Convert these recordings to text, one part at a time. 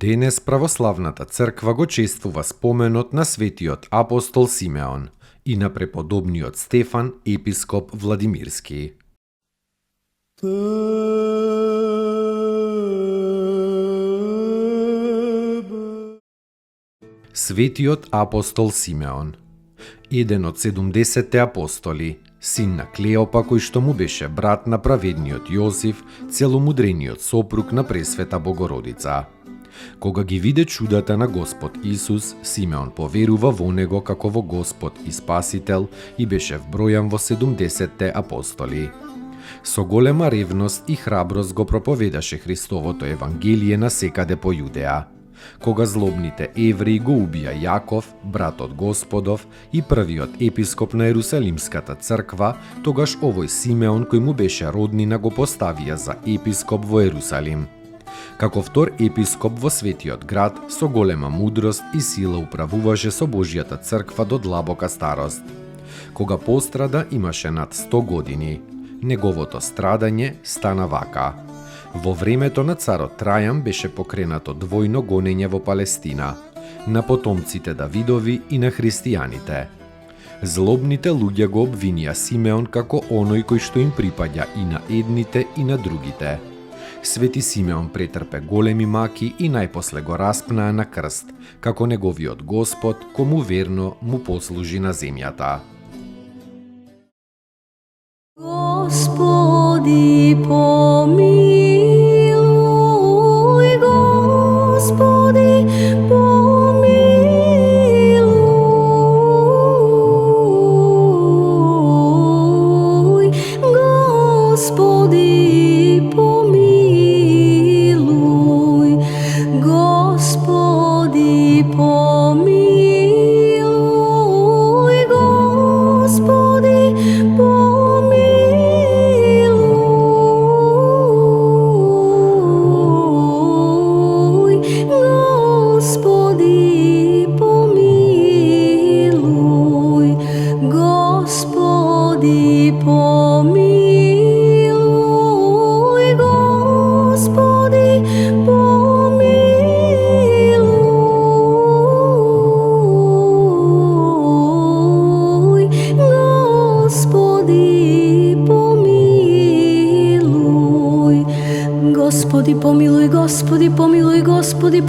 Денес православната црква го чествува споменот на светиот апостол Симеон и на преподобниот Стефан, епископ Владимирски. Светиот апостол Симеон, еден од 70 апостоли, син на Клеопа кој што му беше брат на праведниот Јозиф, целомудрениот сопруг на Пресвета Богородица. Кога ги виде чудата на Господ Исус, Симеон поверува во него како во Господ и Спасител и беше вбројан во 70 апостоли. Со голема ревност и храброст го проповедаше Христовото Евангелие насекаде по Јудеа. Кога злобните евреи го убија Јаков, брат од Господов и првиот епископ на Ерусалимската црква, тогаш овој Симеон кој му беше роднина го поставија за епископ во Ерусалим. Како втор епископ во светиот град, со голема мудрост и сила управуваше со Божјата црква до длабока старост. Кога пострада, имаше над 100 години. Неговото страдање стана вака. Во времето на царот Трајан беше покренато двојно гонење во Палестина, на потомците Давидови и на христијаните. Злобните луѓе го обвинија Симеон како оној кој што им припаѓа и на едните и на другите. Свети Симеон претрпе големи маки и најпосле го распнаа на крст, како неговиот Господ, кому верно му послужи на земјата. Господи, помилуј, Господи, помилуј, Господи, помилуј, Господи, помилуј, Господи, Господи, помилуј, Господи, помилуј, Господи, помилуј, Господи,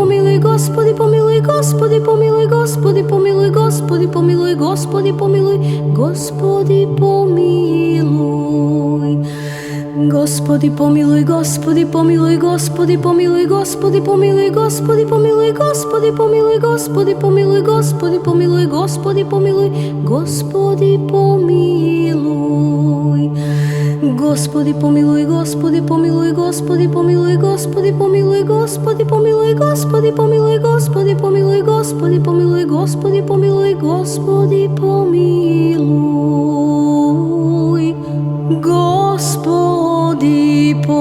помилуј, Господи, помилуј, Господи, помилуј, Господи, помилуј, Господи, помилуј, Господи, помилуј, Господи, помилуј. Господи, помилуј, Господи, помилуј, Господи, помилуј, Господи, помилуј, Господи, помилуј, Господи, помилуј, Господи, помилуј, Господи, помилуј, Господи, помилуј, Господи, помилуј. Господи, помилуј, Господи, помилуј, Господи, помилуј, Господи, помилуј, Господи, помилуј, Господи, помилуј, Господи, помилуј, Господи, помилуј, Господи, помилуј, Господи, помилуј. Господи, помилуј, Господи,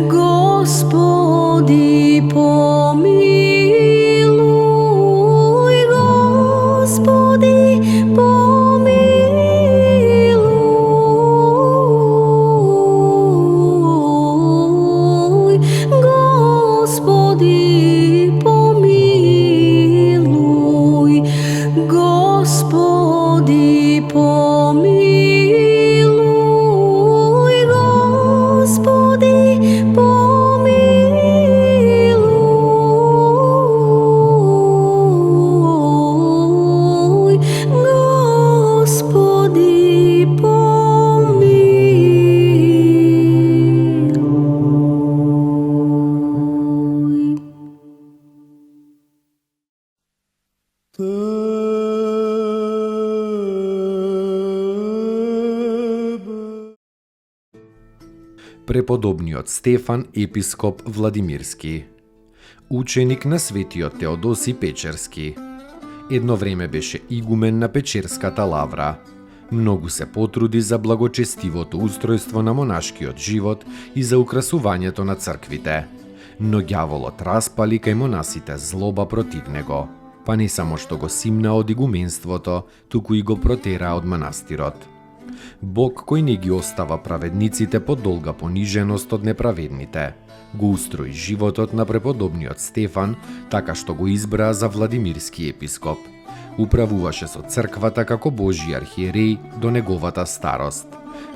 Господи, помилуј, преподобниот Стефан епископ Владимирски, ученик на светиот Теодоси Печерски. Едно време беше игумен на Печерската лавра. Многу се потруди за благочестивото устројство на монашкиот живот и за украсувањето на црквите. Но ѓаволот распали кај монасите злоба против него, па не само што го симна од игуменството, туку и го протера од манастирот. Бог кој не ги остава праведниците под долга пониженост од неправедните, го устрои животот на преподобниот Стефан така што го избраа за Владимирски епископ. Управуваше со црквата како Божи архиереј до неговата старост.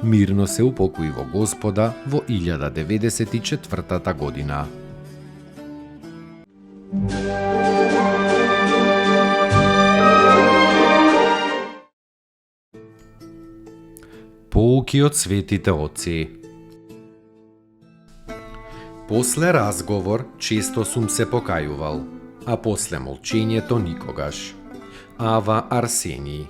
Мирно се упокои во Господа во 1094 година. Поуки од светите отци. После разговор често сум се покајувал, а после молчењето никогаш. Ава Арсении.